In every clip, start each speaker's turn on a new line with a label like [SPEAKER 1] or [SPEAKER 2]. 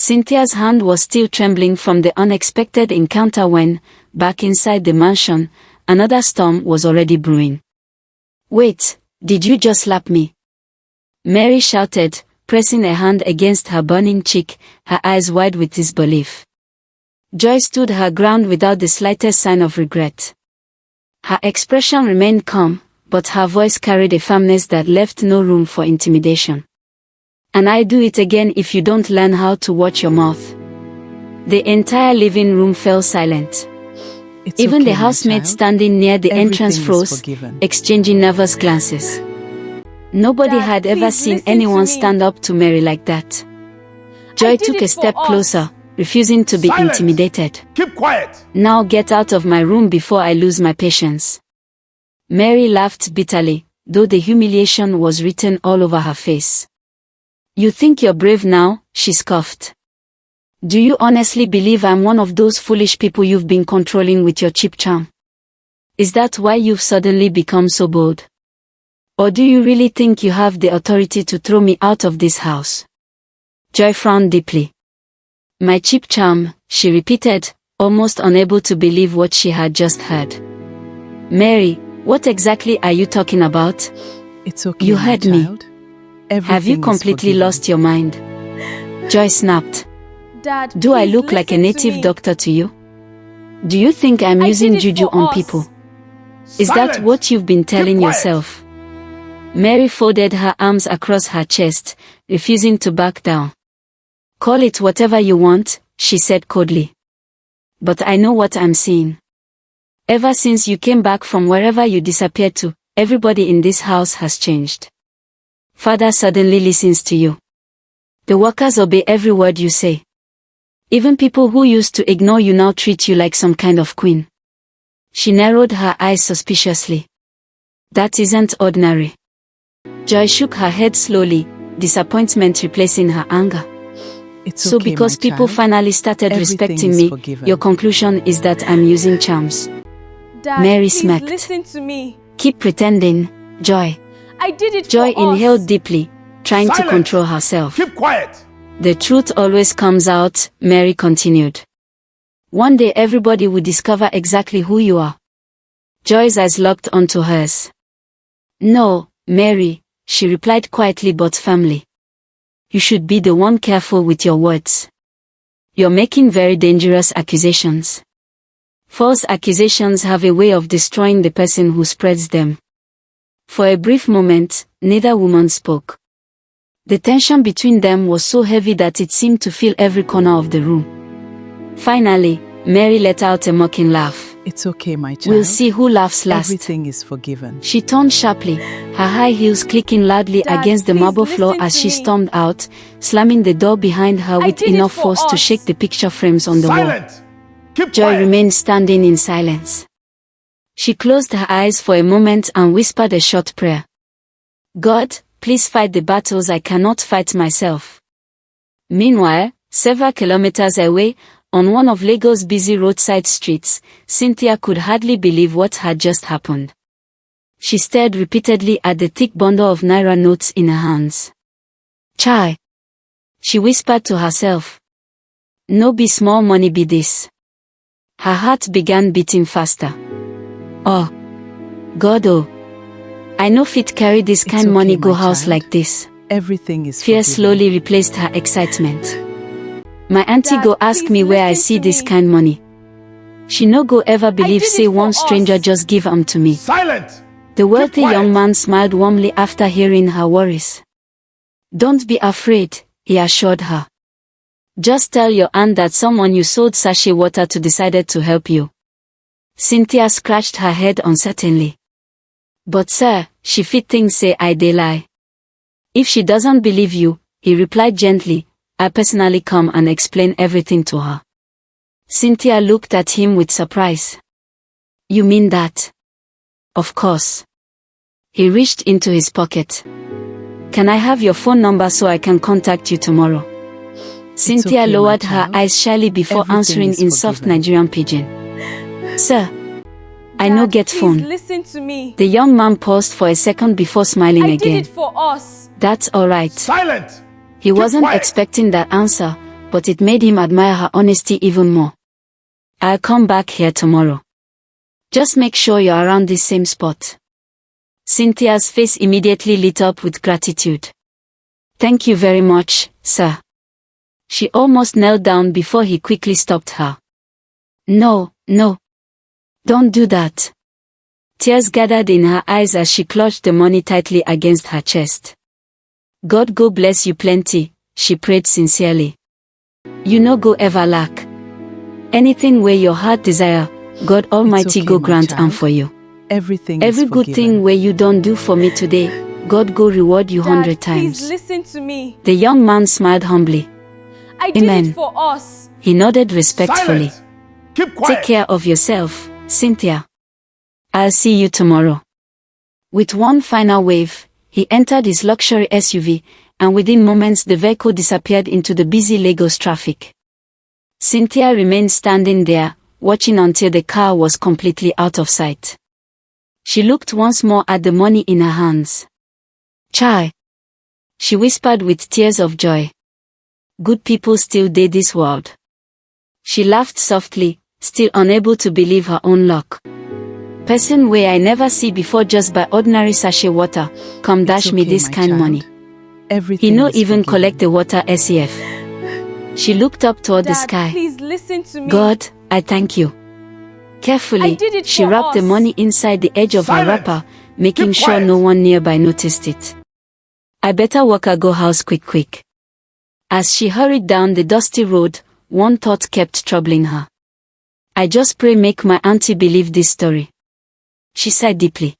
[SPEAKER 1] Cynthia's hand was still trembling from the unexpected encounter when, back inside the mansion, another storm was already brewing. "Wait, did you just slap me?" Mary shouted, pressing a hand against her burning cheek, her eyes wide with disbelief. Joy stood her ground without the slightest sign of regret. Her expression remained calm, but her voice carried a firmness that left no room for intimidation. "And I'll do it again if you don't learn how to watch your mouth." The entire living room fell silent. Even
[SPEAKER 2] okay,
[SPEAKER 1] the housemaid standing near the entrance froze, exchanging nervous glances. Nobody
[SPEAKER 3] Dad,
[SPEAKER 1] had ever
[SPEAKER 3] please
[SPEAKER 1] seen
[SPEAKER 3] listen to
[SPEAKER 1] anyone
[SPEAKER 3] me.
[SPEAKER 1] stand up to Mary like that. Joy
[SPEAKER 3] did
[SPEAKER 1] took
[SPEAKER 3] it
[SPEAKER 1] a step
[SPEAKER 3] for us.
[SPEAKER 1] closer, refusing to be
[SPEAKER 4] Silence!
[SPEAKER 1] intimidated.
[SPEAKER 4] Keep quiet.
[SPEAKER 1] "Now get out of my room before I lose my patience." Mary laughed bitterly, though the humiliation was written all over her face. "You think you're brave now?" she scoffed. "Do you honestly believe I'm one of those foolish people you've been controlling with your cheap charm? Is that why you've suddenly become so bold? Or do you really think you have the authority to throw me out of this house?" Joy frowned deeply. "My cheap charm," she repeated, almost unable to believe what she had just heard. "Mary, what exactly are you talking about?"
[SPEAKER 2] It's okay,
[SPEAKER 1] "You
[SPEAKER 2] my
[SPEAKER 1] heard me.
[SPEAKER 2] child.
[SPEAKER 1] Have you
[SPEAKER 2] Everything is
[SPEAKER 1] completely
[SPEAKER 2] forgiven.
[SPEAKER 1] lost your mind?" Joy snapped.
[SPEAKER 3] Dad,
[SPEAKER 1] "Do I
[SPEAKER 3] please
[SPEAKER 1] look like a
[SPEAKER 3] listen to
[SPEAKER 1] native
[SPEAKER 3] me.
[SPEAKER 1] doctor to you? Do you think I'm
[SPEAKER 3] I
[SPEAKER 1] using
[SPEAKER 3] did it
[SPEAKER 1] juju
[SPEAKER 3] for
[SPEAKER 1] on
[SPEAKER 3] us.
[SPEAKER 1] people? Is that
[SPEAKER 4] Silence!
[SPEAKER 1] what you've been telling
[SPEAKER 4] quiet.
[SPEAKER 1] yourself?" Mary folded her arms across her chest, refusing to back down. "Call it whatever you want," she said coldly. "But I know what I'm seeing. Ever since you came back from wherever you disappeared to, everybody in this house has changed. Father suddenly listens to you. The workers obey every word you say. Even people who used to ignore you now treat you like some kind of queen." She narrowed her eyes suspiciously. "That isn't ordinary." Joy shook her head slowly, disappointment replacing her anger.
[SPEAKER 2] It's
[SPEAKER 1] "So
[SPEAKER 2] okay,
[SPEAKER 1] because
[SPEAKER 2] my
[SPEAKER 1] people
[SPEAKER 2] child.
[SPEAKER 1] finally started
[SPEAKER 2] Everything
[SPEAKER 1] respecting
[SPEAKER 2] is
[SPEAKER 1] me,
[SPEAKER 2] forgiven.
[SPEAKER 1] your conclusion is that I'm using charms?"
[SPEAKER 3] Dad,
[SPEAKER 1] Mary
[SPEAKER 3] please
[SPEAKER 1] smirked.
[SPEAKER 3] listen to me.
[SPEAKER 1] "Keep pretending, Joy."
[SPEAKER 3] I did it
[SPEAKER 1] Joy
[SPEAKER 3] for us.
[SPEAKER 1] inhaled deeply, trying to
[SPEAKER 4] Silence!
[SPEAKER 1] control herself.
[SPEAKER 4] Keep quiet.
[SPEAKER 1] "The truth always comes out," Mary continued. "One day everybody will discover exactly who you are." Joy's eyes locked onto hers. "No, Mary," she replied quietly but firmly. "You should be the one careful with your words. You're making very dangerous accusations. False accusations have a way of destroying the person who spreads them." For a brief moment, neither woman spoke. The tension between them was so heavy that it seemed to fill every corner of the room. Finally, Mary let out a mocking laugh.
[SPEAKER 2] It's okay, my child.
[SPEAKER 1] "We'll see who laughs last."
[SPEAKER 2] Everything is forgiven.
[SPEAKER 1] She turned sharply, her high heels clicking loudly
[SPEAKER 3] Dad,
[SPEAKER 1] against the
[SPEAKER 3] please
[SPEAKER 1] marble floor
[SPEAKER 3] listen
[SPEAKER 1] as
[SPEAKER 3] to
[SPEAKER 1] she
[SPEAKER 3] me.
[SPEAKER 1] stormed out, slamming the door behind her
[SPEAKER 3] I
[SPEAKER 1] with
[SPEAKER 3] did it
[SPEAKER 1] enough
[SPEAKER 3] for
[SPEAKER 1] force to
[SPEAKER 3] us.
[SPEAKER 1] shake the picture frames on the wall.
[SPEAKER 4] Silent. Keep
[SPEAKER 1] Joy
[SPEAKER 4] quiet.
[SPEAKER 1] remained standing in silence. She closed her eyes for a moment and whispered a short prayer. "God, please fight the battles I cannot fight myself." Meanwhile, several kilometers away, on one of Lagos' busy roadside streets, Cynthia could hardly believe what had just happened. She stared repeatedly at the thick bundle of naira notes in her hands. "Chai!" she whispered to herself. "No be small money be this." Her heart began beating faster. "Oh, God, oh, I no fit carry this
[SPEAKER 2] It's
[SPEAKER 1] kind
[SPEAKER 2] okay,
[SPEAKER 1] money go
[SPEAKER 2] my
[SPEAKER 1] house
[SPEAKER 2] child.
[SPEAKER 1] like this."
[SPEAKER 2] Everything is
[SPEAKER 1] Fear
[SPEAKER 2] forgiven.
[SPEAKER 1] slowly replaced her excitement. "My auntie
[SPEAKER 3] Dad,
[SPEAKER 1] go ask
[SPEAKER 3] please
[SPEAKER 1] me where I
[SPEAKER 3] listen
[SPEAKER 1] see
[SPEAKER 3] to
[SPEAKER 1] this
[SPEAKER 3] me.
[SPEAKER 1] kind money. She no go ever believe
[SPEAKER 3] did
[SPEAKER 1] say
[SPEAKER 3] it for
[SPEAKER 1] one stranger
[SPEAKER 3] us.
[SPEAKER 1] just give to me."
[SPEAKER 4] Silent.
[SPEAKER 1] The wealthy
[SPEAKER 4] quiet.
[SPEAKER 1] young man smiled warmly after hearing her worries. "Don't be afraid," he assured her. "Just tell your aunt that someone you sold sachet water to decided to help you." Cynthia scratched her head uncertainly. "But sir, she fit things say I dey lie." "If she doesn't believe you," he replied gently, "I personally come and explain everything to her." Cynthia looked at him with surprise. "You mean that?" "Of course." He reached into his pocket. "Can I have your phone number so I can contact you tomorrow?" Cynthia
[SPEAKER 2] okay, my
[SPEAKER 1] lowered her
[SPEAKER 2] child.
[SPEAKER 1] eyes shyly before
[SPEAKER 2] Everything
[SPEAKER 1] answering
[SPEAKER 2] is
[SPEAKER 1] in soft
[SPEAKER 2] forgiven.
[SPEAKER 1] Nigerian pidgin. "Sir, I no
[SPEAKER 3] Dad,
[SPEAKER 1] get
[SPEAKER 3] please
[SPEAKER 1] phone."
[SPEAKER 3] listen to me.
[SPEAKER 1] The young man paused for a second before smiling
[SPEAKER 3] I did
[SPEAKER 1] again.
[SPEAKER 3] it for us.
[SPEAKER 1] "That's alright."
[SPEAKER 4] Silent.
[SPEAKER 1] He
[SPEAKER 4] Keep
[SPEAKER 1] wasn't
[SPEAKER 4] quiet.
[SPEAKER 1] expecting that answer, but it made him admire her honesty even more. I'll come back here tomorrow. Just make sure you're around this same spot. Cynthia's face immediately lit up with gratitude. Thank you very much, sir. She almost knelt down before he quickly stopped her. No. Don't do that. Tears gathered in her eyes as she clutched the money tightly against her chest. God go bless you plenty, she prayed sincerely. You no go ever lack. Anything where your heart desire, God Almighty
[SPEAKER 2] okay,
[SPEAKER 1] go
[SPEAKER 2] my
[SPEAKER 1] grant
[SPEAKER 2] child.
[SPEAKER 1] and for you.
[SPEAKER 2] Every
[SPEAKER 1] good
[SPEAKER 2] forgiven.
[SPEAKER 1] thing where you don't do for me today, God go reward you
[SPEAKER 3] Dad,
[SPEAKER 1] 100
[SPEAKER 3] please
[SPEAKER 1] times.
[SPEAKER 3] listen to me.
[SPEAKER 1] The young man smiled humbly.
[SPEAKER 3] I did
[SPEAKER 1] Amen.
[SPEAKER 3] it for us.
[SPEAKER 1] He nodded respectfully.
[SPEAKER 4] Silence. Keep quiet.
[SPEAKER 1] Take care of yourself, Cynthia. I'll see you tomorrow. With one final wave, he entered his luxury SUV, and within moments the vehicle disappeared into the busy Lagos traffic. Cynthia remained standing there, watching until the car was completely out of sight. She looked once more at the money in her hands. Chai! She whispered with tears of joy. Good people still did this world. She laughed softly, still unable to believe her own luck. Person way I never see before just by ordinary sachet water, come dash me
[SPEAKER 2] okay,
[SPEAKER 1] this
[SPEAKER 2] my
[SPEAKER 1] kind
[SPEAKER 2] child.
[SPEAKER 1] money.
[SPEAKER 2] Everything
[SPEAKER 1] He no
[SPEAKER 2] is
[SPEAKER 1] even
[SPEAKER 2] forgiven.
[SPEAKER 1] collect the water SEF. She looked up toward the
[SPEAKER 3] Dad,
[SPEAKER 1] sky.
[SPEAKER 3] please listen to me.
[SPEAKER 1] God, I thank you. Carefully,
[SPEAKER 3] I did it
[SPEAKER 1] she
[SPEAKER 3] for
[SPEAKER 1] wrapped the
[SPEAKER 3] us.
[SPEAKER 1] money inside the edge of her
[SPEAKER 4] Silence.
[SPEAKER 1] wrapper, making
[SPEAKER 4] Keep
[SPEAKER 1] sure
[SPEAKER 4] quiet.
[SPEAKER 1] no one nearby noticed it. I better walk or go house quick. As she hurried down the dusty road, one thought kept troubling her. I just pray make my auntie believe this story. She sighed deeply.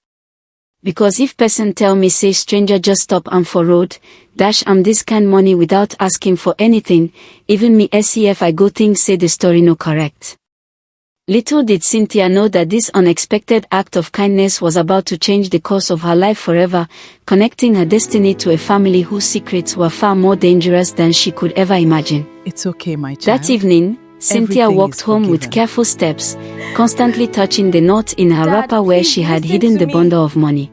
[SPEAKER 1] Because if person tell me say stranger just stop am for road, dash am this kind money without asking for anything, even me SEF I go think say the story no correct. Little did Cynthia know that this unexpected act of kindness was about to change the course of her life forever, connecting her destiny to a family whose secrets were far more dangerous than she could ever imagine.
[SPEAKER 2] It's okay, my child.
[SPEAKER 1] That evening, Cynthia
[SPEAKER 2] Everything
[SPEAKER 1] walked
[SPEAKER 2] is
[SPEAKER 1] home with
[SPEAKER 2] forgiven.
[SPEAKER 1] careful steps, constantly touching the knot in her
[SPEAKER 3] Dad,
[SPEAKER 1] wrapper where
[SPEAKER 3] please
[SPEAKER 1] she had
[SPEAKER 3] listen
[SPEAKER 1] hidden
[SPEAKER 3] to
[SPEAKER 1] the
[SPEAKER 3] me.
[SPEAKER 1] bundle of money.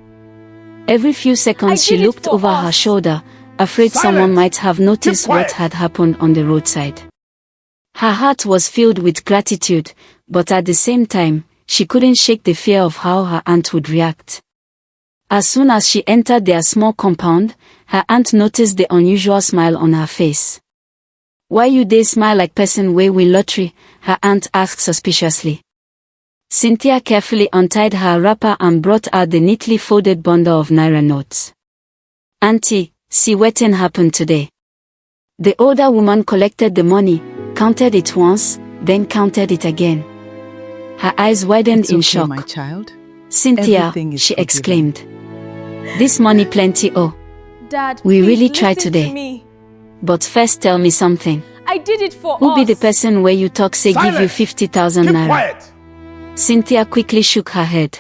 [SPEAKER 1] Every few seconds
[SPEAKER 3] I
[SPEAKER 1] she
[SPEAKER 3] did it
[SPEAKER 1] looked
[SPEAKER 3] for
[SPEAKER 1] over her
[SPEAKER 3] us.
[SPEAKER 1] shoulder, afraid someone
[SPEAKER 4] Silence.
[SPEAKER 1] might have noticed
[SPEAKER 4] Keep
[SPEAKER 1] what
[SPEAKER 4] quiet.
[SPEAKER 1] had happened on the roadside. Her heart was filled with gratitude, but at the same time, she couldn't shake the fear of how her aunt would react. As soon as she entered their small compound, her aunt noticed the unusual smile on her face. Why you dey smile like person wey win lottery? Her aunt asked suspiciously. Cynthia carefully untied her wrapper and brought out the neatly folded bundle of naira notes. Auntie, see wetin happened today. The older woman collected the money, counted it once, then counted it again. Her eyes widened
[SPEAKER 2] It's
[SPEAKER 1] in
[SPEAKER 2] okay,
[SPEAKER 1] shock.
[SPEAKER 2] my child.
[SPEAKER 1] Cynthia,
[SPEAKER 2] Everything is
[SPEAKER 1] she
[SPEAKER 2] forgiven.
[SPEAKER 1] exclaimed. This money plenty oh,
[SPEAKER 3] Dad,
[SPEAKER 1] We
[SPEAKER 3] please
[SPEAKER 1] really tried
[SPEAKER 3] listen
[SPEAKER 1] today.
[SPEAKER 3] To me.
[SPEAKER 1] but first tell me something.
[SPEAKER 3] I did it for
[SPEAKER 1] Who
[SPEAKER 3] us.
[SPEAKER 1] be the person where you talk say give you
[SPEAKER 4] Silence.
[SPEAKER 1] 50,000
[SPEAKER 4] Keep
[SPEAKER 1] naira?
[SPEAKER 4] quiet.
[SPEAKER 1] Cynthia quickly shook her head.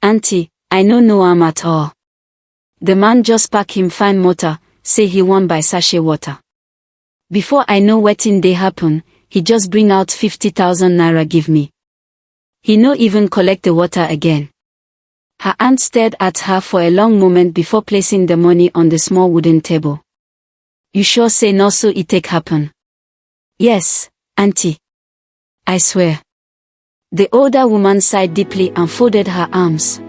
[SPEAKER 1] Auntie, I no know am at all. The man just pack him fine motor, say he won by sachet water. Before I know wetin dey happen, he just bring out 50,000 naira give me. He no even collect the water again. Her aunt stared at her for a long moment before placing the money on the small wooden table. You sure say no so it take happen? Yes, auntie. I swear. The older woman sighed deeply and folded her arms.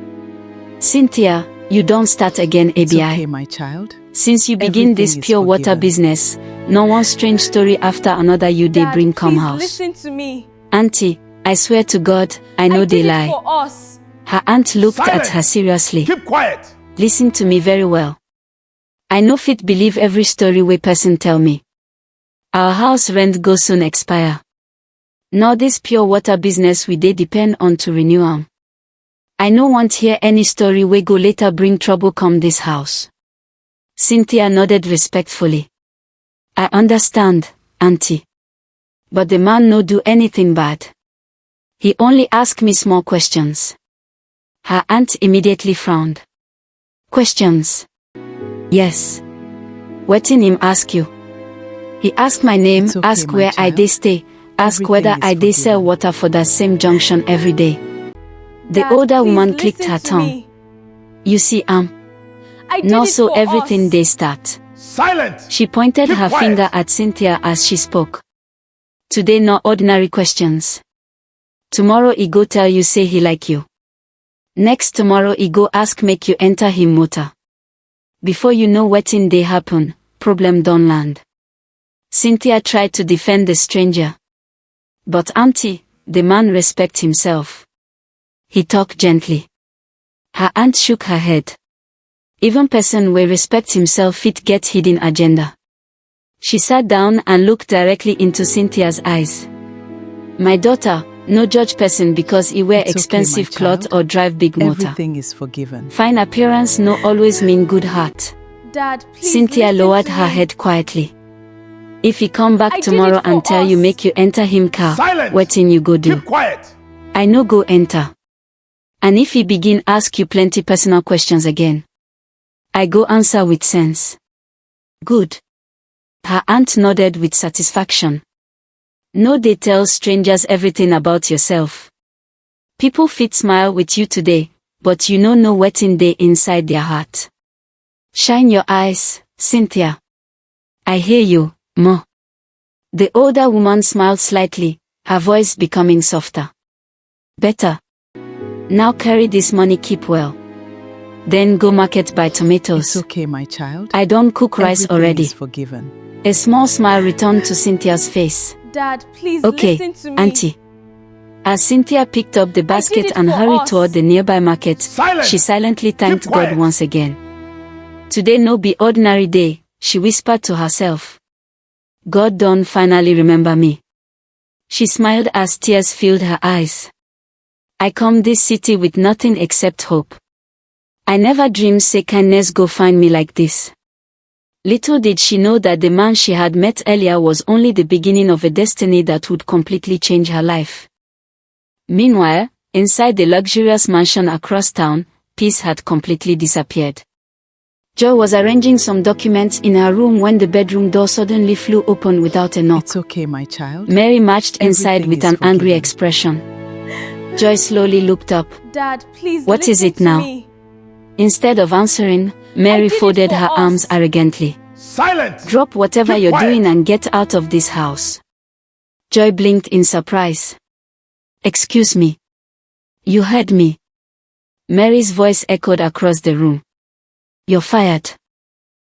[SPEAKER 1] Cynthia, you don't start again, ABI.
[SPEAKER 2] It's okay, my child.
[SPEAKER 1] Since you begin
[SPEAKER 2] Everything
[SPEAKER 1] this
[SPEAKER 2] is
[SPEAKER 1] pure water
[SPEAKER 2] forgiven.
[SPEAKER 1] business, no one strange story after another you dey
[SPEAKER 3] Dad,
[SPEAKER 1] bring come
[SPEAKER 3] please
[SPEAKER 1] house.
[SPEAKER 3] listen to me.
[SPEAKER 1] Auntie, I swear to God, I know
[SPEAKER 3] I
[SPEAKER 1] they
[SPEAKER 3] did
[SPEAKER 1] lie.
[SPEAKER 3] it for us.
[SPEAKER 1] Her aunt looked at
[SPEAKER 4] Silence.
[SPEAKER 1] her seriously.
[SPEAKER 4] Keep quiet.
[SPEAKER 1] Listen to me very well. I no fit believe every story wey person tell me. Our house rent go soon expire. Now this pure water business we dey depend on to renew am. I no want hear any story wey go later bring trouble come this house. Cynthia nodded respectfully. I understand, auntie. But the man no do anything bad. He only asked me small questions. Her aunt immediately frowned. Questions? Yes. Wetin him ask you? He asked my name,
[SPEAKER 2] It's okay,
[SPEAKER 1] ask
[SPEAKER 2] my
[SPEAKER 1] where I
[SPEAKER 2] child.
[SPEAKER 1] dey stay, ask
[SPEAKER 2] Everything
[SPEAKER 1] whether
[SPEAKER 2] is
[SPEAKER 1] I dey sell
[SPEAKER 2] forgiven.
[SPEAKER 1] water for that same junction every day. The
[SPEAKER 3] Dad,
[SPEAKER 1] older
[SPEAKER 3] please
[SPEAKER 1] woman clicked
[SPEAKER 3] listen
[SPEAKER 1] her
[SPEAKER 3] to
[SPEAKER 1] tongue.
[SPEAKER 3] me.
[SPEAKER 1] You see,
[SPEAKER 3] I did
[SPEAKER 1] no
[SPEAKER 3] it
[SPEAKER 1] so
[SPEAKER 3] for
[SPEAKER 1] everything
[SPEAKER 3] us.
[SPEAKER 1] they start.
[SPEAKER 4] Silent!
[SPEAKER 1] She pointed
[SPEAKER 4] Keep
[SPEAKER 1] her
[SPEAKER 4] quiet.
[SPEAKER 1] finger at Cynthia as she spoke. Today no ordinary questions. Tomorrow he go tell you say he like you. Next tomorrow he go ask make you enter him motor. Before you know wetin dey happen, problem don land. Cynthia tried to defend the stranger. But auntie, the man respect himself. He talked gently. Her aunt shook her head. Even person wey respect himself fit get hidden agenda. She sat down and looked directly into Cynthia's eyes. My daughter, no judge person because he wear
[SPEAKER 2] It's okay,
[SPEAKER 1] expensive
[SPEAKER 2] my
[SPEAKER 1] cloth
[SPEAKER 2] child.
[SPEAKER 1] or drive big motor.
[SPEAKER 2] Everything is forgiven.
[SPEAKER 1] Fine appearance no always mean good heart.
[SPEAKER 3] Dad, please
[SPEAKER 1] Cynthia
[SPEAKER 3] listen
[SPEAKER 1] lowered
[SPEAKER 3] to
[SPEAKER 1] her
[SPEAKER 3] me.
[SPEAKER 1] head quietly. If he come back
[SPEAKER 3] I did
[SPEAKER 1] tomorrow
[SPEAKER 3] it for
[SPEAKER 1] and tell you
[SPEAKER 3] us.
[SPEAKER 1] make you enter him car,
[SPEAKER 4] Silence!
[SPEAKER 1] wetin you go do?
[SPEAKER 4] Keep quiet!
[SPEAKER 1] I no go enter. And if he begin ask you plenty personal questions again, I go answer with sense. Good. Her aunt nodded with satisfaction. No dey tell strangers everything about yourself. People fit smile with you today, but you no know wetin dey inside their heart. Shine your eyes, Cynthia. I hear you, Ma. The older woman smiled slightly, her voice becoming softer. Better. Now carry this money keep well. Then go market buy tomatoes.
[SPEAKER 2] It's okay, my child.
[SPEAKER 1] I don't cook rice
[SPEAKER 2] Everything
[SPEAKER 1] already.
[SPEAKER 2] is forgiven.
[SPEAKER 1] A small smile returned to Cynthia's face.
[SPEAKER 3] Dad, please
[SPEAKER 1] Okay,
[SPEAKER 3] listen to me.
[SPEAKER 1] auntie. As Cynthia picked up the basket
[SPEAKER 3] it
[SPEAKER 1] and
[SPEAKER 3] for
[SPEAKER 1] hurried
[SPEAKER 3] us.
[SPEAKER 1] toward the nearby market,
[SPEAKER 4] Silence!
[SPEAKER 1] she silently thanked
[SPEAKER 4] Keep
[SPEAKER 1] God
[SPEAKER 4] quiet.
[SPEAKER 1] once again. Today no be ordinary day, she whispered to herself. God done finally remember me. She smiled as tears filled her eyes. I come this city with nothing except hope. I never dreamed say kindness go find me like this. Little did she know that the man she had met earlier was only the beginning of a destiny that would completely change her life. Meanwhile, inside the luxurious mansion across town, peace had completely disappeared. Joy was arranging some documents in her room when the bedroom door suddenly flew open without a knock.
[SPEAKER 2] It's okay, my child.
[SPEAKER 1] Mary marched inside
[SPEAKER 2] Everything
[SPEAKER 1] with
[SPEAKER 2] is
[SPEAKER 1] an angry
[SPEAKER 2] forgiven.
[SPEAKER 1] expression. Joy slowly looked up.
[SPEAKER 3] Dad, please
[SPEAKER 1] What is
[SPEAKER 3] listen
[SPEAKER 1] it
[SPEAKER 3] to
[SPEAKER 1] now?
[SPEAKER 3] me.
[SPEAKER 1] Instead of answering, Mary
[SPEAKER 3] did it
[SPEAKER 1] folded
[SPEAKER 3] for
[SPEAKER 1] her
[SPEAKER 3] us.
[SPEAKER 1] arms arrogantly.
[SPEAKER 4] Silent!
[SPEAKER 1] Drop whatever
[SPEAKER 4] Keep
[SPEAKER 1] you're
[SPEAKER 4] quiet.
[SPEAKER 1] doing and get out of this house. Joy blinked in surprise. Excuse me. You heard me. Mary's voice echoed across the room. You're fired.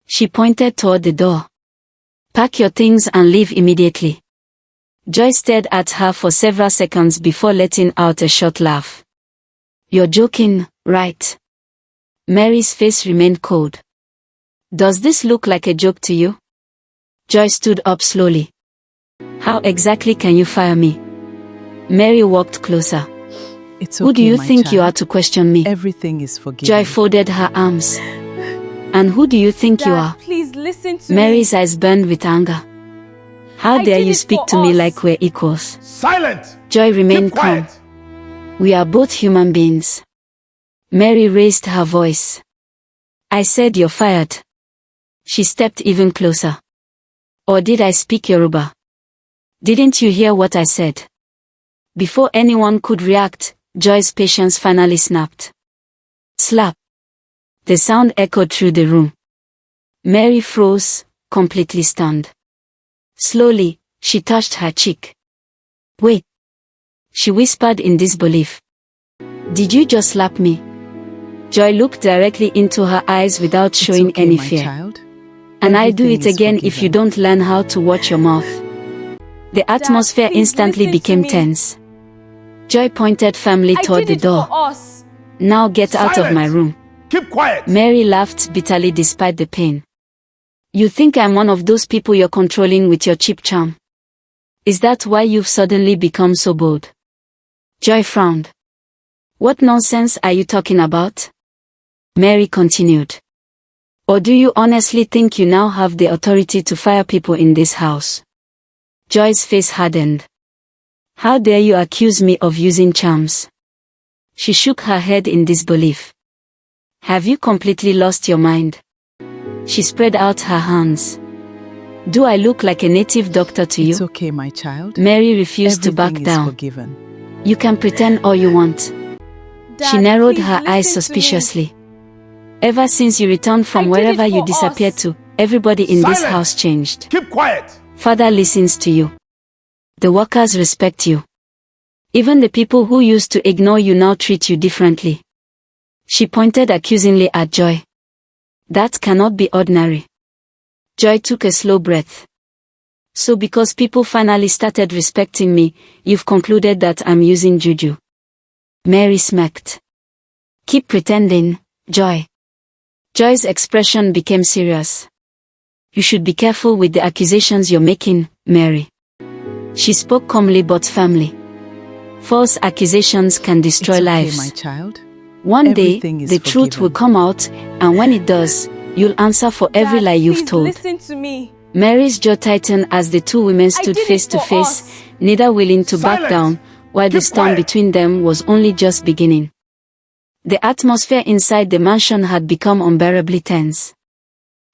[SPEAKER 1] She pointed toward the door. Pack your things and leave immediately. Joy stared at her for several seconds before letting out a short laugh. You're joking, right? Mary's face remained cold. Does this look like a joke to you? Joy stood up slowly. How exactly can you fire me? Mary walked closer.
[SPEAKER 2] It's okay,
[SPEAKER 1] Who do you
[SPEAKER 2] my
[SPEAKER 1] think
[SPEAKER 2] child.
[SPEAKER 1] you are to question me?
[SPEAKER 2] Everything is forgiven.
[SPEAKER 1] Joy folded her arms. And who do you think you
[SPEAKER 3] Dad,
[SPEAKER 1] are?
[SPEAKER 3] please listen to
[SPEAKER 1] Mary's
[SPEAKER 3] me.
[SPEAKER 1] eyes burned with anger. How
[SPEAKER 3] I
[SPEAKER 1] dare
[SPEAKER 3] did
[SPEAKER 1] you
[SPEAKER 3] it
[SPEAKER 1] speak
[SPEAKER 3] for
[SPEAKER 1] to me
[SPEAKER 3] us.
[SPEAKER 1] like we're equals?
[SPEAKER 4] Silent!
[SPEAKER 1] Joy remained
[SPEAKER 4] Keep
[SPEAKER 1] calm.
[SPEAKER 4] quiet!
[SPEAKER 1] We are both human beings. Mary raised her voice. I said you're fired. She stepped even closer. Or did I speak Yoruba? Didn't you hear what I said? Before anyone could react, Joy's patience finally snapped. Slap. The sound echoed through the room. Mary froze, completely stunned. Slowly, she touched her cheek. Wait. She whispered in disbelief. Did you just slap me? Joy looked directly into her eyes without
[SPEAKER 2] It's
[SPEAKER 1] showing
[SPEAKER 2] okay,
[SPEAKER 1] any
[SPEAKER 2] my
[SPEAKER 1] fear.
[SPEAKER 2] child.
[SPEAKER 1] And I do
[SPEAKER 2] Everything
[SPEAKER 1] it
[SPEAKER 2] is
[SPEAKER 1] again if you
[SPEAKER 2] forgiven.
[SPEAKER 1] don't learn how to watch your mouth. The atmosphere
[SPEAKER 3] please
[SPEAKER 1] instantly
[SPEAKER 3] listen to
[SPEAKER 1] became
[SPEAKER 3] me.
[SPEAKER 1] tense. Joy pointed firmly
[SPEAKER 3] I
[SPEAKER 1] toward
[SPEAKER 3] did
[SPEAKER 1] the
[SPEAKER 3] it
[SPEAKER 1] door.
[SPEAKER 3] for us.
[SPEAKER 1] Now get out of my
[SPEAKER 4] Silence.
[SPEAKER 1] room.
[SPEAKER 4] Keep quiet!
[SPEAKER 1] Mary laughed bitterly despite the pain. You think I'm one of those people you're controlling with your cheap charm? Is that why you've suddenly become so bold? Joy frowned. What nonsense are you talking about? Mary continued. Or do you honestly think you now have the authority to fire people in this house? Joy's face hardened. How dare you accuse me of using charms? She shook her head in disbelief. Have you completely lost your mind? She spread out her hands. Do I look like a native doctor to you?
[SPEAKER 2] It's okay, my child.
[SPEAKER 1] Mary refused to back
[SPEAKER 2] Everything is
[SPEAKER 1] down.
[SPEAKER 2] forgiven.
[SPEAKER 1] You can pretend all you want.
[SPEAKER 3] Dad,
[SPEAKER 1] She narrowed
[SPEAKER 3] please
[SPEAKER 1] her eyes
[SPEAKER 3] listen to me.
[SPEAKER 1] suspiciously. Ever since you returned
[SPEAKER 3] I
[SPEAKER 1] from
[SPEAKER 3] did it
[SPEAKER 1] wherever you
[SPEAKER 3] for
[SPEAKER 1] disappeared
[SPEAKER 3] us.
[SPEAKER 1] to, everybody in this
[SPEAKER 4] Silence.
[SPEAKER 1] house changed.
[SPEAKER 4] Keep quiet.
[SPEAKER 1] Father listens to you. The workers respect you. Even the people who used to ignore you now treat you differently. She pointed accusingly at Joy. That cannot be ordinary. Joy took a slow breath. So because people finally started respecting me, you've concluded that I'm using juju. Mary smirked. Keep pretending, Joy. Joy's expression became serious. You should be careful with the accusations you're making, Mary. She spoke calmly but firmly. False accusations can destroy
[SPEAKER 2] It's okay,
[SPEAKER 1] lives.
[SPEAKER 2] my child.
[SPEAKER 1] One day,
[SPEAKER 2] Everything is
[SPEAKER 1] the truth
[SPEAKER 2] forgiven.
[SPEAKER 1] will come out, and when it does, you'll answer for every
[SPEAKER 3] Dad,
[SPEAKER 1] lie you've
[SPEAKER 3] please
[SPEAKER 1] told.
[SPEAKER 3] Listen to me.
[SPEAKER 1] Mary's jaw tightened as the two women stood
[SPEAKER 3] did it
[SPEAKER 1] face to
[SPEAKER 3] for
[SPEAKER 1] face,
[SPEAKER 3] us.
[SPEAKER 1] neither willing to back
[SPEAKER 4] Silence.
[SPEAKER 1] down, while the
[SPEAKER 4] Keep
[SPEAKER 1] storm
[SPEAKER 4] quiet.
[SPEAKER 1] between them was only just beginning. The atmosphere inside the mansion had become unbearably tense.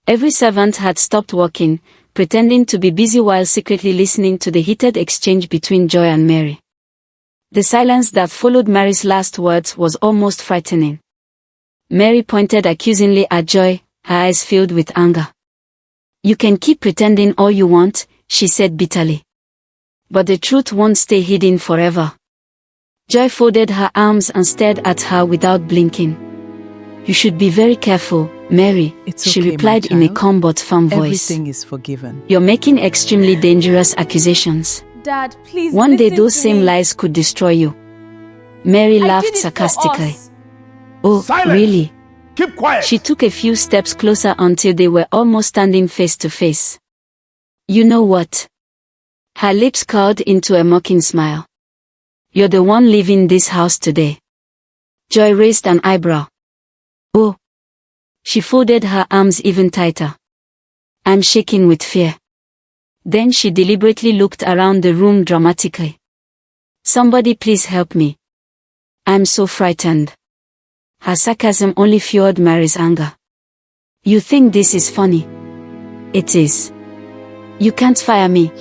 [SPEAKER 1] Every servant had stopped working, pretending to be busy while secretly listening to the heated exchange between Joy and Mary. The silence that followed Mary's last words was almost frightening. Mary pointed accusingly at Joy, her eyes filled with anger. You can keep pretending all you want, she said bitterly. But the truth won't stay hidden forever. Joy folded her arms and stared at her without blinking. You should be very careful, Mary,
[SPEAKER 2] It's
[SPEAKER 1] she
[SPEAKER 2] okay, my
[SPEAKER 1] replied in a
[SPEAKER 2] child.
[SPEAKER 1] calm but firm voice.
[SPEAKER 2] Everything is forgiven.
[SPEAKER 1] You're making extremely dangerous accusations.
[SPEAKER 3] Dad, please
[SPEAKER 1] One day
[SPEAKER 3] listen
[SPEAKER 1] those
[SPEAKER 3] to
[SPEAKER 1] same
[SPEAKER 3] me.
[SPEAKER 1] lies could destroy you. Mary
[SPEAKER 3] I
[SPEAKER 1] laughed
[SPEAKER 3] did it for
[SPEAKER 1] sarcastically.
[SPEAKER 3] us.
[SPEAKER 1] Oh,
[SPEAKER 4] Silence.
[SPEAKER 1] really?
[SPEAKER 4] Keep quiet.
[SPEAKER 1] She took a few steps closer until they were almost standing face to face. You know what? Her lips curled into a mocking smile. You're the one leaving this house today. Joy raised an eyebrow. Oh. She folded her arms even tighter. I'm shaking with fear. Then she deliberately looked around the room dramatically. Somebody please help me. I'm so frightened. Her sarcasm only fueled Mary's anger. You think this is funny? It is. You can't fire me.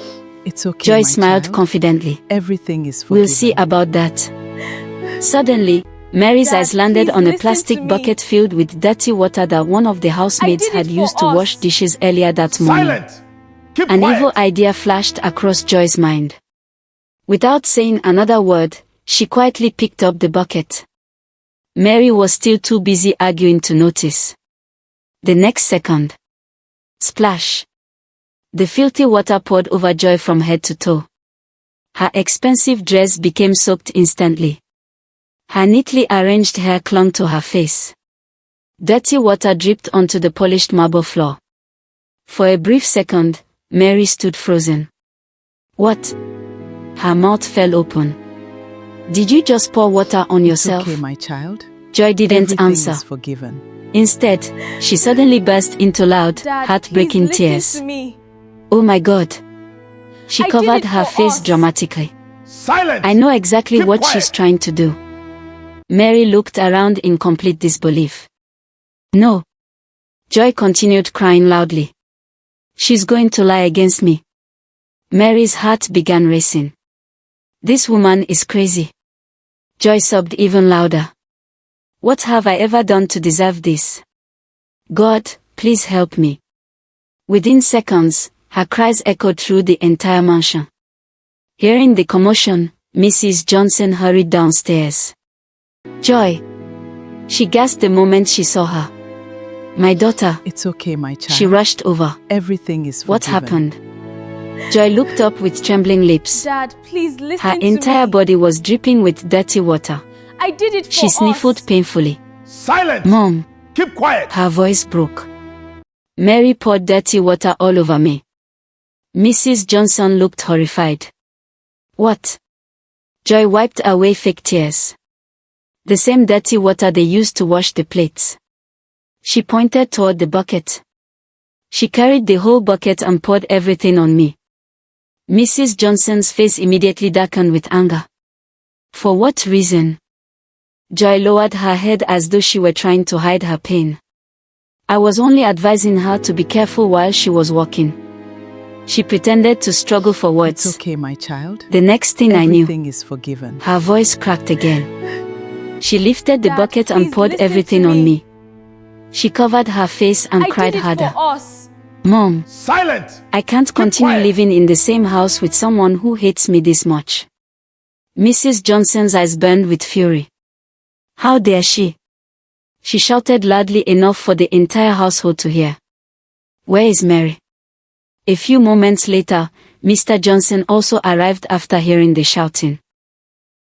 [SPEAKER 2] It's okay,
[SPEAKER 1] Joy
[SPEAKER 2] my
[SPEAKER 1] smiled
[SPEAKER 2] child.
[SPEAKER 1] confidently.
[SPEAKER 2] Everything is forgiven.
[SPEAKER 1] We'll see about that. Suddenly, Mary's
[SPEAKER 3] Dad,
[SPEAKER 1] eyes landed
[SPEAKER 3] please
[SPEAKER 1] on a
[SPEAKER 3] listen
[SPEAKER 1] plastic
[SPEAKER 3] to me.
[SPEAKER 1] bucket filled with dirty water that one of the housemates
[SPEAKER 3] did it
[SPEAKER 1] had
[SPEAKER 3] for
[SPEAKER 1] used to
[SPEAKER 3] us.
[SPEAKER 1] wash dishes earlier that morning.
[SPEAKER 4] Silent. Keep
[SPEAKER 1] An
[SPEAKER 4] quiet.
[SPEAKER 1] evil idea flashed across Joy's mind. Without saying another word, she quietly picked up the bucket. Mary was still too busy arguing to notice. The next second. Splash. The filthy water poured over Joy from head to toe. Her expensive dress became soaked instantly. Her neatly arranged hair clung to her face. Dirty water dripped onto the polished marble floor. For a brief second, Mary stood frozen. What? Her mouth fell open. Did you just pour water on yourself?
[SPEAKER 2] It's okay, my child.
[SPEAKER 1] Joy didn't
[SPEAKER 2] Everything
[SPEAKER 1] answer.
[SPEAKER 2] is forgiven.
[SPEAKER 1] Instead, she suddenly burst into loud,
[SPEAKER 3] Dad,
[SPEAKER 1] heartbreaking
[SPEAKER 3] please
[SPEAKER 1] tears.
[SPEAKER 3] listen to me.
[SPEAKER 1] Oh my God. She
[SPEAKER 3] I did
[SPEAKER 1] covered
[SPEAKER 3] it
[SPEAKER 1] her
[SPEAKER 3] for
[SPEAKER 1] face
[SPEAKER 3] us.
[SPEAKER 1] dramatically.
[SPEAKER 4] Silence.
[SPEAKER 1] I know exactly
[SPEAKER 4] Keep
[SPEAKER 1] what
[SPEAKER 4] quiet.
[SPEAKER 1] she's trying to do. Mary looked around in complete disbelief. No. Joy continued crying loudly. She's going to lie against me. Mary's heart began racing. This woman is crazy. Joy sobbed even louder. What have I ever done to deserve this? God, please help me. Within seconds, her cries echoed through the entire mansion. Hearing the commotion, Mrs. Johnson hurried downstairs. Joy! She gasped the moment she saw her. My daughter!
[SPEAKER 2] It's okay, my child.
[SPEAKER 1] She rushed over.
[SPEAKER 2] Everything is forgiven.
[SPEAKER 1] What happened? Joy looked up with trembling lips.
[SPEAKER 3] Dad, please listen
[SPEAKER 1] Her
[SPEAKER 3] to
[SPEAKER 1] entire
[SPEAKER 3] me.
[SPEAKER 1] body was dripping with dirty water.
[SPEAKER 3] I did it for
[SPEAKER 1] She sniffled
[SPEAKER 3] us.
[SPEAKER 1] painfully.
[SPEAKER 4] Silence.
[SPEAKER 1] Mom!
[SPEAKER 4] Keep quiet.
[SPEAKER 1] Her voice broke. Mary poured dirty water all over me. Mrs. Johnson looked horrified. What? Joy wiped away fake tears. The same dirty water they used to wash the plates. She pointed toward the bucket. She carried the whole bucket and poured everything on me. Mrs. Johnson's face immediately darkened with anger. For what reason? Joy lowered her head as though she were trying to hide her pain. I was only advising her to be careful while she was walking. She pretended to struggle for words.
[SPEAKER 2] It's okay, my child.
[SPEAKER 1] The next thing I knew,
[SPEAKER 2] Everything is forgiven.
[SPEAKER 1] her voice cracked again. She lifted the
[SPEAKER 3] Dad,
[SPEAKER 1] bucket and
[SPEAKER 3] please
[SPEAKER 1] poured
[SPEAKER 3] listen
[SPEAKER 1] everything
[SPEAKER 3] to
[SPEAKER 1] on
[SPEAKER 3] me.
[SPEAKER 1] me. She covered her face and
[SPEAKER 3] I
[SPEAKER 1] cried
[SPEAKER 3] did it
[SPEAKER 1] harder.
[SPEAKER 3] for us.
[SPEAKER 1] Mom,
[SPEAKER 4] Silent.
[SPEAKER 1] I can't continue
[SPEAKER 4] quiet.
[SPEAKER 1] living in the same house with someone who hates me this much. Mrs. Johnson's eyes burned with fury. How dare she? She shouted loudly enough for the entire household to hear. Where is Mary? A few moments later, Mr. Johnson also arrived after hearing the shouting.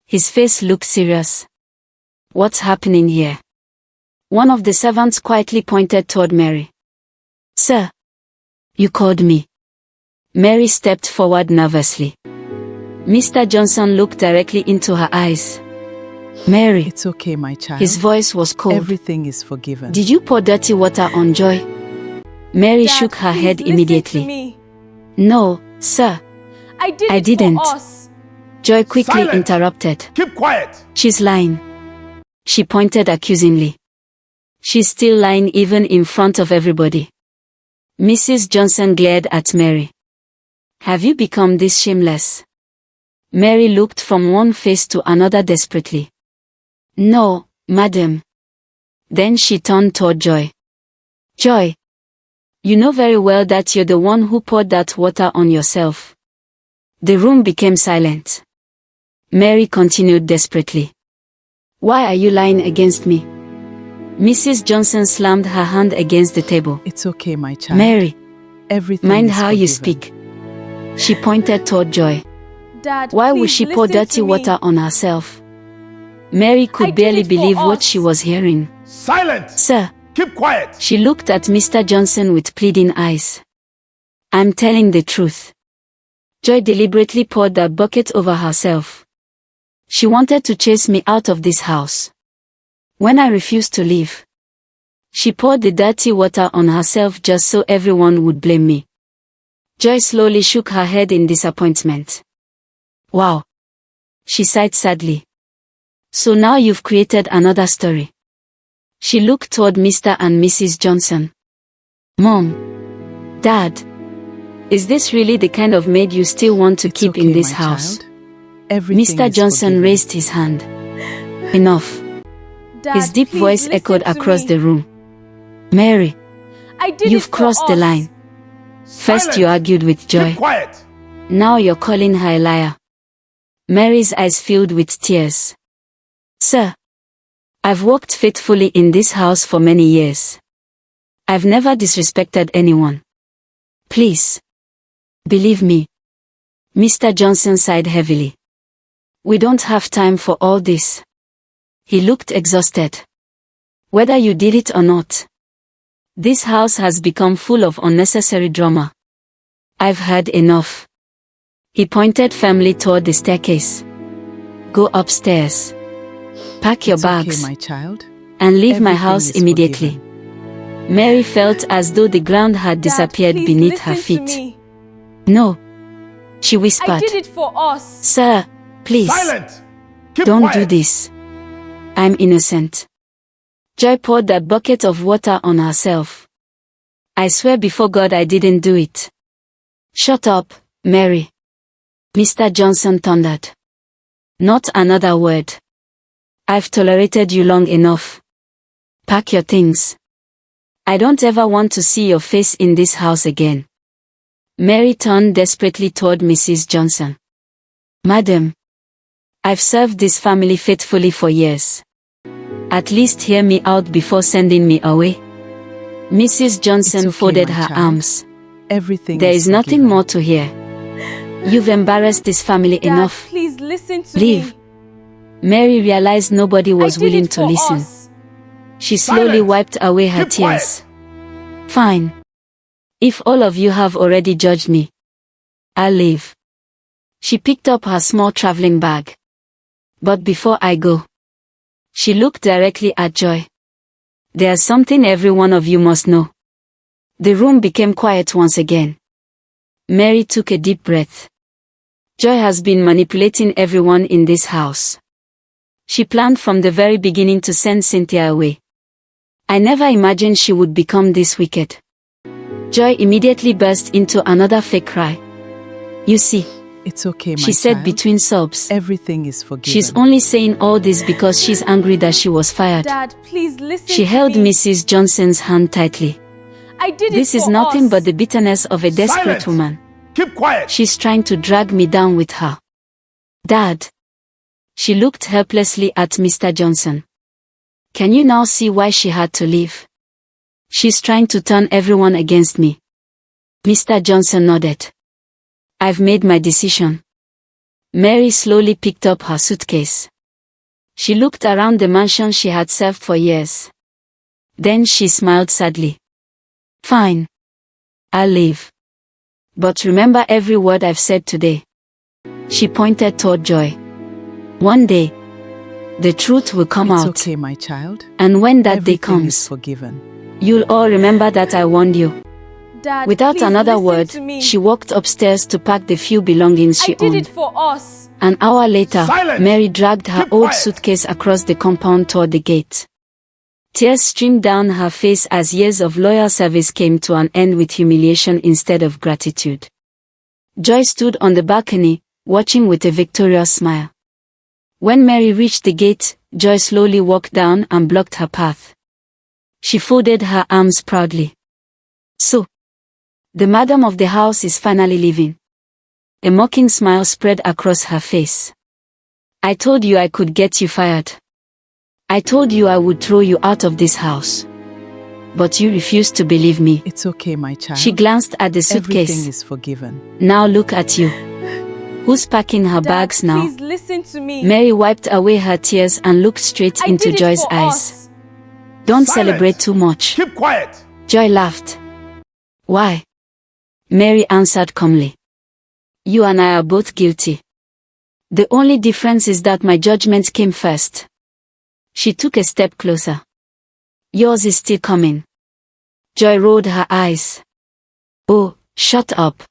[SPEAKER 1] His face looked serious. What's happening here? One of the servants quietly pointed toward Mary. Sir, you called me. Mary stepped forward nervously. Mr. Johnson looked directly into her eyes. Mary.
[SPEAKER 2] It's okay, my child.
[SPEAKER 1] His voice was cold.
[SPEAKER 2] Everything is forgiven.
[SPEAKER 1] Did you pour dirty water on Joy? Mary
[SPEAKER 3] Dad,
[SPEAKER 1] shook her
[SPEAKER 3] please
[SPEAKER 1] head
[SPEAKER 3] listen
[SPEAKER 1] immediately.
[SPEAKER 3] to me.
[SPEAKER 1] No, sir.
[SPEAKER 3] I
[SPEAKER 1] I didn't.
[SPEAKER 3] For us.
[SPEAKER 1] Joy quickly
[SPEAKER 4] Silence.
[SPEAKER 1] interrupted.
[SPEAKER 4] Keep quiet.
[SPEAKER 1] She's lying. She pointed accusingly. She's still lying even in front of everybody. Mrs. Johnson glared at Mary. Have you become this shameless? Mary looked from one face to another desperately. No, madam. Then she turned toward Joy. Joy. You know very well that you're the one who poured that water on yourself. The room became silent. Mary continued desperately. Why are you lying against me? Mrs. Johnson slammed her hand against the table.
[SPEAKER 2] It's okay, my child.
[SPEAKER 1] Mary,
[SPEAKER 2] Everything
[SPEAKER 1] mind
[SPEAKER 2] is
[SPEAKER 1] how you
[SPEAKER 2] forgiven.
[SPEAKER 1] speak. She pointed toward Joy.
[SPEAKER 3] Dad,
[SPEAKER 1] Why would
[SPEAKER 3] please
[SPEAKER 1] she pour
[SPEAKER 3] listen
[SPEAKER 1] dirty
[SPEAKER 3] to me.
[SPEAKER 1] water on herself? Mary
[SPEAKER 3] I
[SPEAKER 1] could
[SPEAKER 3] did
[SPEAKER 1] barely
[SPEAKER 3] it for
[SPEAKER 1] believe what
[SPEAKER 3] us.
[SPEAKER 1] she was hearing.
[SPEAKER 4] Silent.
[SPEAKER 1] Sir,
[SPEAKER 4] Keep quiet.
[SPEAKER 1] she looked at Mr. Johnson with pleading eyes. I'm telling the truth. Joy deliberately poured that bucket over herself. She wanted to chase me out of this house. When I refused to leave, she poured the dirty water on herself just so everyone would blame me. Joy slowly shook her head in disappointment. Wow. She sighed sadly. So now you've created another story. She looked toward Mr. and Mrs. Johnson. Mom. Dad. Is this really the kind of maid you still want to
[SPEAKER 2] It's
[SPEAKER 1] keep
[SPEAKER 2] okay,
[SPEAKER 1] in this
[SPEAKER 2] my
[SPEAKER 1] house?
[SPEAKER 2] child. Everything
[SPEAKER 1] Mr.
[SPEAKER 2] is
[SPEAKER 1] Johnson
[SPEAKER 2] forgiven.
[SPEAKER 1] raised his hand. Enough.
[SPEAKER 3] Dad,
[SPEAKER 1] His deep
[SPEAKER 3] please
[SPEAKER 1] voice
[SPEAKER 3] listen
[SPEAKER 1] echoed
[SPEAKER 3] to
[SPEAKER 1] across
[SPEAKER 3] me.
[SPEAKER 1] the room. Mary,
[SPEAKER 3] I did
[SPEAKER 1] you've
[SPEAKER 3] it for
[SPEAKER 1] crossed the
[SPEAKER 3] us.
[SPEAKER 1] line. First
[SPEAKER 4] Silence.
[SPEAKER 1] you argued with Joy.
[SPEAKER 4] Keep quiet.
[SPEAKER 1] Now you're calling her a liar. Mary's eyes filled with tears. Sir, I've worked faithfully in this house for many years. I've never disrespected anyone. Please. Believe me. Mr. Johnson sighed heavily. We don't have time for all this. He looked exhausted. Whether you did it or not, this house has become full of unnecessary drama. I've heard enough. He pointed firmly toward the staircase. Go upstairs. Pack your
[SPEAKER 2] It's
[SPEAKER 1] bags
[SPEAKER 2] okay, my child.
[SPEAKER 1] and leave my
[SPEAKER 2] Everything
[SPEAKER 1] house
[SPEAKER 2] is
[SPEAKER 1] immediately.
[SPEAKER 2] forgiven.
[SPEAKER 1] Mary felt as though the ground had
[SPEAKER 3] Dad,
[SPEAKER 1] disappeared
[SPEAKER 3] please
[SPEAKER 1] beneath her
[SPEAKER 3] listen to
[SPEAKER 1] feet.
[SPEAKER 3] me.
[SPEAKER 1] No. She
[SPEAKER 3] I
[SPEAKER 1] whispered.
[SPEAKER 3] did it for us.
[SPEAKER 1] Sir, please.
[SPEAKER 4] Silent. Keep
[SPEAKER 1] Don't
[SPEAKER 4] quiet.
[SPEAKER 1] do this. I'm innocent. Joy poured that bucket of water on herself. I swear before God I didn't do it. Shut up, Mary. Mr. Johnson thundered. Not another word. I've tolerated you long enough. Pack your things. I don't ever want to see your face in this house again. Mary turned desperately toward Mrs. Johnson. Madam, I've served this family faithfully for years. At least hear me out before sending me away. Mrs. Johnson
[SPEAKER 2] It's okay,
[SPEAKER 1] folded
[SPEAKER 2] my
[SPEAKER 1] her
[SPEAKER 2] child.
[SPEAKER 1] arms.
[SPEAKER 2] Everything
[SPEAKER 1] There
[SPEAKER 2] is
[SPEAKER 1] is nothing
[SPEAKER 2] forgiven.
[SPEAKER 1] more to hear. You've embarrassed this family
[SPEAKER 3] Dad,
[SPEAKER 1] enough.
[SPEAKER 3] please listen to
[SPEAKER 1] Leave.
[SPEAKER 3] me.
[SPEAKER 1] Mary realized nobody was
[SPEAKER 3] I did
[SPEAKER 1] willing
[SPEAKER 3] it
[SPEAKER 1] to
[SPEAKER 3] for
[SPEAKER 1] listen.
[SPEAKER 3] us.
[SPEAKER 1] She slowly
[SPEAKER 4] Silence.
[SPEAKER 1] wiped away her
[SPEAKER 4] Keep
[SPEAKER 1] tears.
[SPEAKER 4] quiet.
[SPEAKER 1] Fine. If all of you have already judged me, I'll leave. She picked up her small traveling bag. But before I go, she looked directly at Joy. There's something every one of you must know. The room became quiet once again. Mary took a deep breath. Joy has been manipulating everyone in this house. She planned from the very beginning to send Cynthia away. I never imagined she would become this wicked. Joy immediately burst into another fake cry. You see,
[SPEAKER 2] It's okay, my
[SPEAKER 1] she said
[SPEAKER 2] child.
[SPEAKER 1] between sobs.
[SPEAKER 2] Everything is forgiven.
[SPEAKER 1] She's only saying all this because she's angry that she was fired.
[SPEAKER 3] Dad, please listen
[SPEAKER 1] She
[SPEAKER 3] to
[SPEAKER 1] held
[SPEAKER 3] me.
[SPEAKER 1] Mrs. Johnson's hand tightly.
[SPEAKER 3] I did it
[SPEAKER 1] This is
[SPEAKER 3] for
[SPEAKER 1] nothing
[SPEAKER 3] us.
[SPEAKER 1] but the bitterness of a desperate
[SPEAKER 4] Silence.
[SPEAKER 1] woman.
[SPEAKER 4] Keep quiet.
[SPEAKER 1] She's trying to drag me down with her. Dad. She looked helplessly at Mr. Johnson. Can you now see why she had to leave? She's trying to turn everyone against me. Mr. Johnson nodded. I've made my decision. Mary slowly picked up her suitcase. She looked around the mansion she had served for years. Then she smiled sadly. Fine. I'll leave. But remember every word I've said today. She pointed toward Joy. One day, the truth will come
[SPEAKER 2] It's
[SPEAKER 1] out.
[SPEAKER 2] okay, my child.
[SPEAKER 1] And when that day
[SPEAKER 2] Everything is
[SPEAKER 1] comes,
[SPEAKER 2] forgiven.
[SPEAKER 1] you'll all remember that I warned you.
[SPEAKER 3] Dad,
[SPEAKER 1] Without
[SPEAKER 3] please
[SPEAKER 1] another
[SPEAKER 3] listen
[SPEAKER 1] word,
[SPEAKER 3] to me.
[SPEAKER 1] she walked upstairs to pack the few belongings
[SPEAKER 3] I
[SPEAKER 1] she
[SPEAKER 3] did
[SPEAKER 1] owned.
[SPEAKER 3] it for us.
[SPEAKER 1] An hour later,
[SPEAKER 4] Silence!
[SPEAKER 1] Mary dragged her
[SPEAKER 4] Keep
[SPEAKER 1] old
[SPEAKER 4] quiet!
[SPEAKER 1] suitcase across the compound toward the gate. Tears streamed down her face as years of loyal service came to an end with humiliation instead of gratitude. Joy stood on the balcony, watching with a victorious smile. When Mary reached the gate, Joy slowly walked down and blocked her path. She folded her arms proudly. So, the madam of the house is finally leaving. A mocking smile spread across her face. I told you I could get you fired. I told you I would throw you out of this house. But you refused to believe me.
[SPEAKER 2] It's okay, my child.
[SPEAKER 1] She glanced at the
[SPEAKER 2] Everything
[SPEAKER 1] suitcase.
[SPEAKER 2] is forgiven.
[SPEAKER 1] Now look at you. Who's packing her
[SPEAKER 3] Dad,
[SPEAKER 1] bags now?
[SPEAKER 3] please listen to me.
[SPEAKER 1] Mary wiped away her tears and looked straight
[SPEAKER 3] I
[SPEAKER 1] into
[SPEAKER 3] did it
[SPEAKER 1] Joy's
[SPEAKER 3] for
[SPEAKER 1] eyes.
[SPEAKER 3] us.
[SPEAKER 1] Don't
[SPEAKER 4] Silence.
[SPEAKER 1] celebrate too much.
[SPEAKER 4] Keep quiet.
[SPEAKER 1] Joy laughed. Why? Mary answered calmly. You and I are both guilty. The only difference is that my judgment came first. She took a step closer. Yours is still coming. Joy rolled her eyes. Oh, shut up.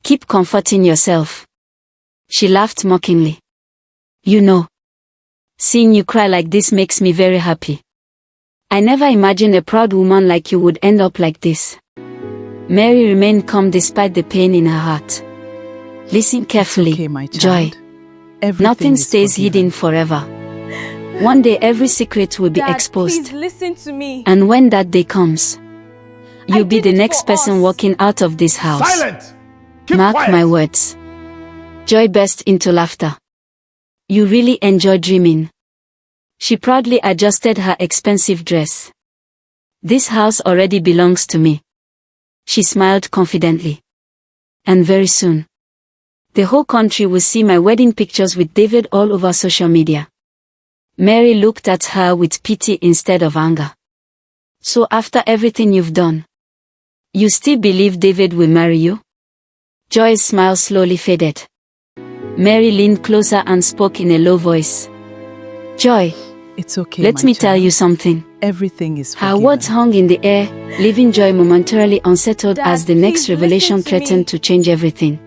[SPEAKER 1] Keep comforting yourself. She laughed mockingly. You know, seeing you cry like this makes me very happy. I never imagined a proud woman like you would end up like this. Mary remained calm despite the pain in her heart. Listen carefully,
[SPEAKER 2] It's okay, my
[SPEAKER 1] Joy.
[SPEAKER 2] child. Everything
[SPEAKER 1] Nothing
[SPEAKER 2] is
[SPEAKER 1] stays
[SPEAKER 2] forgiven.
[SPEAKER 1] hidden forever. One day every secret will be
[SPEAKER 3] Dad,
[SPEAKER 1] exposed.
[SPEAKER 3] please listen to me.
[SPEAKER 1] And when that day comes, you'll be
[SPEAKER 3] did
[SPEAKER 1] the
[SPEAKER 3] it
[SPEAKER 1] next
[SPEAKER 3] for
[SPEAKER 1] person
[SPEAKER 3] us.
[SPEAKER 1] walking out of this house.
[SPEAKER 4] Silent. Keep
[SPEAKER 1] Mark
[SPEAKER 4] quiet.
[SPEAKER 1] my words. Joy burst into laughter. You really enjoy dreaming. She proudly adjusted her expensive dress. This house already belongs to me. She smiled confidently. And very soon, the whole country will see my wedding pictures with David all over social media. Mary looked at her with pity instead of anger. So after everything you've done, you still believe David will marry you? Joy's smile slowly faded. Mary leaned closer and spoke in a low voice. Joy,
[SPEAKER 2] It's okay,
[SPEAKER 1] let
[SPEAKER 2] my
[SPEAKER 1] me tell
[SPEAKER 2] child.
[SPEAKER 1] you something.
[SPEAKER 2] Everything is
[SPEAKER 1] Her
[SPEAKER 2] forgiven.
[SPEAKER 1] words hung in the air, leaving Joy momentarily unsettled
[SPEAKER 3] Dad,
[SPEAKER 1] as the next
[SPEAKER 3] please
[SPEAKER 1] revelation
[SPEAKER 3] listen to me.
[SPEAKER 1] threatened to change everything.